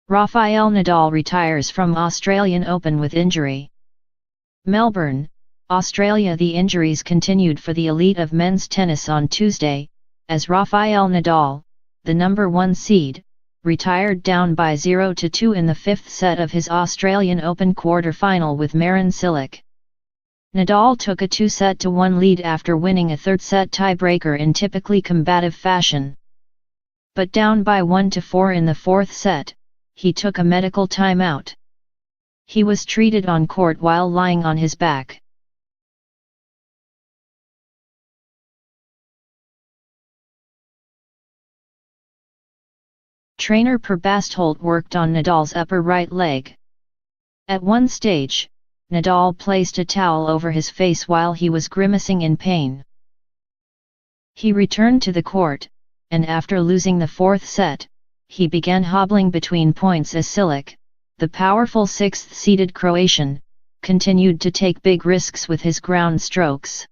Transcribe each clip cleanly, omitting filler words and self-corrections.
Rafael Nadal retires from Australian Open with injury. Melbourne, Australia. The injuries continued for the elite of men's tennis on Tuesday, as Rafael Nadal, the number 1 seed, retired down by 0-2 in the 5th set of his Australian Open quarter-final with Marin Cilic. Nadal took a 2-1 lead after winning a third-set tiebreaker in typically combative fashion. But down by 1-4 in the 4th set, he took a medical timeout. He was treated on court while lying on his back. Trainer Per Bastholt worked on Nadal's upper right leg. At one stage, Nadal placed a towel over his face while he was grimacing in pain. He returned to the court, and after losing the 4th set, he began hobbling between points as Cilic, the powerful 6th-seeded Croatian, continued to take big risks with his ground strokes.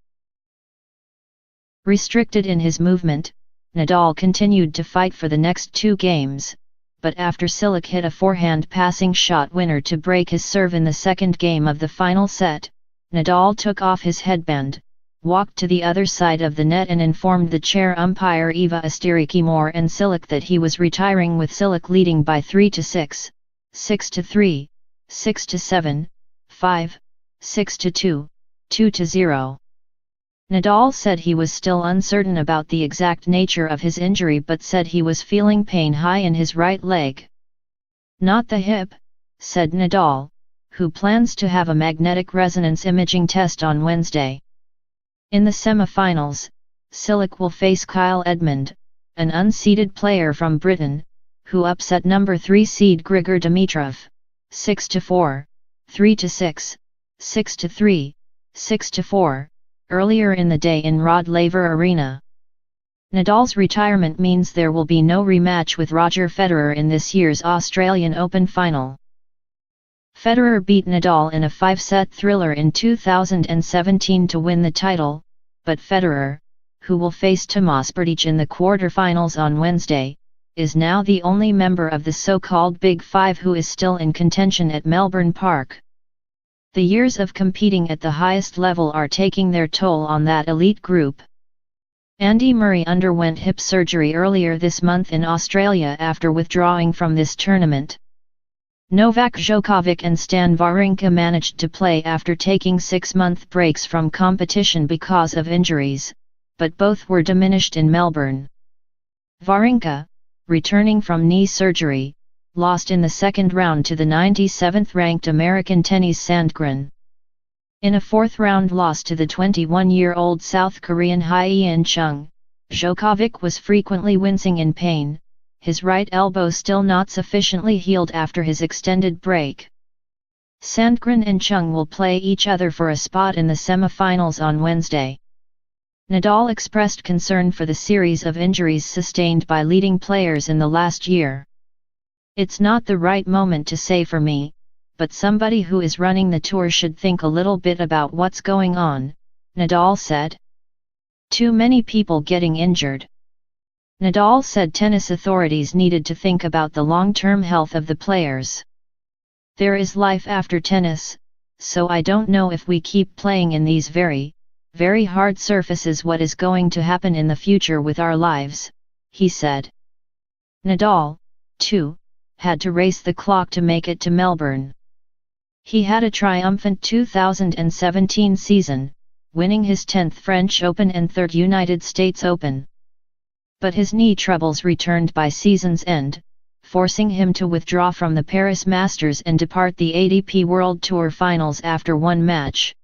Restricted in his movement, Nadal continued to fight for the next 2 games, but after Cilic hit a forehand passing shot winner to break his serve in the second game of the final set, Nadal took off his headband, walked to the other side of the net and informed the chair umpire Eva Astiriki-Moore and Cilic that he was retiring, with Cilic leading by 3-6, 6-3, 6-7, 5, 6-2, 2-0. Nadal said he was still uncertain about the exact nature of his injury but said he was feeling pain high in his right leg. Not the hip, said Nadal, who plans to have a magnetic resonance imaging test on Wednesday. In the semi-finals, Cilic will face Kyle Edmund, an unseeded player from Britain, who upset number 3 seed Grigor Dimitrov, 6-4, 3-6, 6-3, 6-4, earlier in the day in Rod Laver Arena. Nadal's retirement means there will be no rematch with Roger Federer in this year's Australian Open final. Federer beat Nadal in a 5-set thriller in 2017 to win the title, but Federer, who will face Tomas Berdych in the quarter-finals on Wednesday, is now the only member of the so-called Big Five who is still in contention at Melbourne Park. The years of competing at the highest level are taking their toll on that elite group. Andy Murray underwent hip surgery earlier this month in Australia after withdrawing from this tournament. Novak Djokovic and Stan Wawrinka managed to play after taking 6-month breaks from competition because of injuries, but both were diminished in Melbourne. Wawrinka, returning from knee surgery, lost in the second round to the 97th-ranked American Tennis Sandgren. In a 4th-round loss to the 21-year-old South Korean Hye-in Chung, Djokovic was frequently wincing in pain, his right elbow still not sufficiently healed after his extended break. Sandgren and Chung will play each other for a spot in the semi-finals on Wednesday. Nadal expressed concern for the series of injuries sustained by leading players in the last year. "It's not the right moment to say for me, but somebody who is running the tour should think a little bit about what's going on," Nadal said. "Too many people getting injured." Nadal said tennis authorities needed to think about the long-term health of the players. "There is life after tennis, so I don't know if we keep playing in these very, very hard surfaces what is going to happen in the future with our lives," he said. Nadal, too, had to race the clock to make it to Melbourne. He had a triumphant 2017 season, winning his 10th French Open and 3rd United States Open. But his knee troubles returned by season's end, forcing him to withdraw from the Paris Masters and depart the ATP World Tour Finals after one match.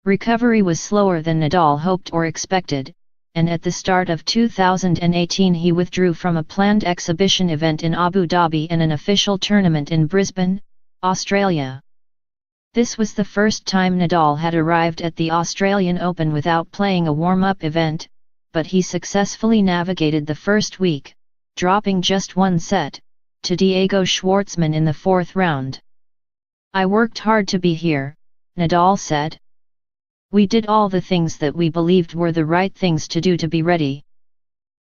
Recovery was slower than Nadal hoped or expected, and at the start of 2018 he withdrew from a planned exhibition event in Abu Dhabi and an official tournament in Brisbane, Australia. This was the first time Nadal had arrived at the Australian Open without playing a warm-up event, but he successfully navigated the first week, dropping just 1 set, to Diego Schwartzman in the 4th round. "I worked hard to be here," Nadal said. "We did all the things that we believed were the right things to do to be ready.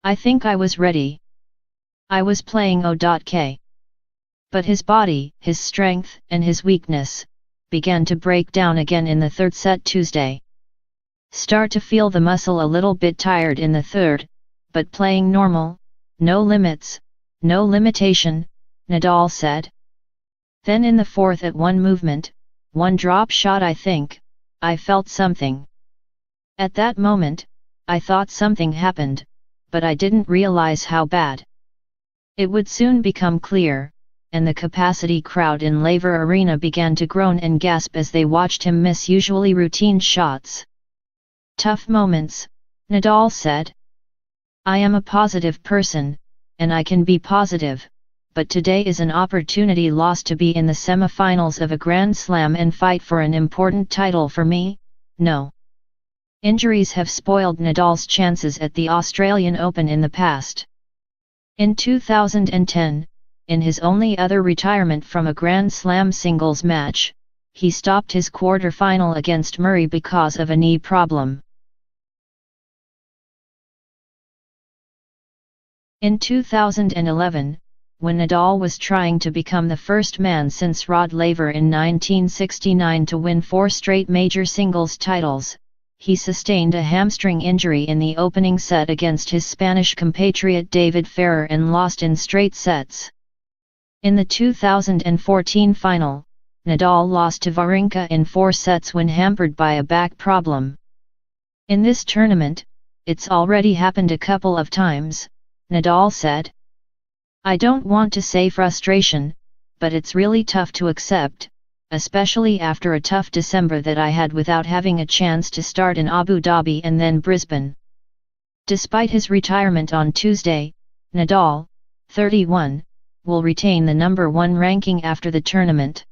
I think I was ready. I was playing OK. But his body, his strength, and his weakness, began to break down again in the third set Tuesday. Start to feel the muscle a little bit tired in the third, but playing normal, no limits, no limitation, Nadal said. Then in the fourth at one movement, one drop shot I think, I felt something. At that moment, I thought something happened, but I didn't realize how bad. It would soon become clear, and the capacity crowd in Laver Arena began to groan and gasp as they watched him miss usually routine shots. Tough moments, Nadal said. I am a positive person, and I can be positive, but today is an opportunity lost to be in the semi-finals of a Grand Slam and fight for an important title for me, no. Injuries have spoiled Nadal's chances at the Australian Open in the past. In 2010, in his only other retirement from a Grand Slam singles match, he stopped his quarter-final against Murray because of a knee problem. In 2011, when Nadal was trying to become the first man since Rod Laver in 1969 to win 4 straight major singles titles, he sustained a hamstring injury in the opening set against his Spanish compatriot David Ferrer and lost in straight sets. In the 2014 final, Nadal lost to Wawrinka in 4 sets when hampered by a back problem. In this tournament, it's already happened a couple of times, Nadal said. I don't want to say frustration, but it's really tough to accept, especially after a tough December that I had without having a chance to start in Abu Dhabi and then Brisbane. Despite his retirement on Tuesday, Nadal, 31, will retain the number 1 ranking after the tournament.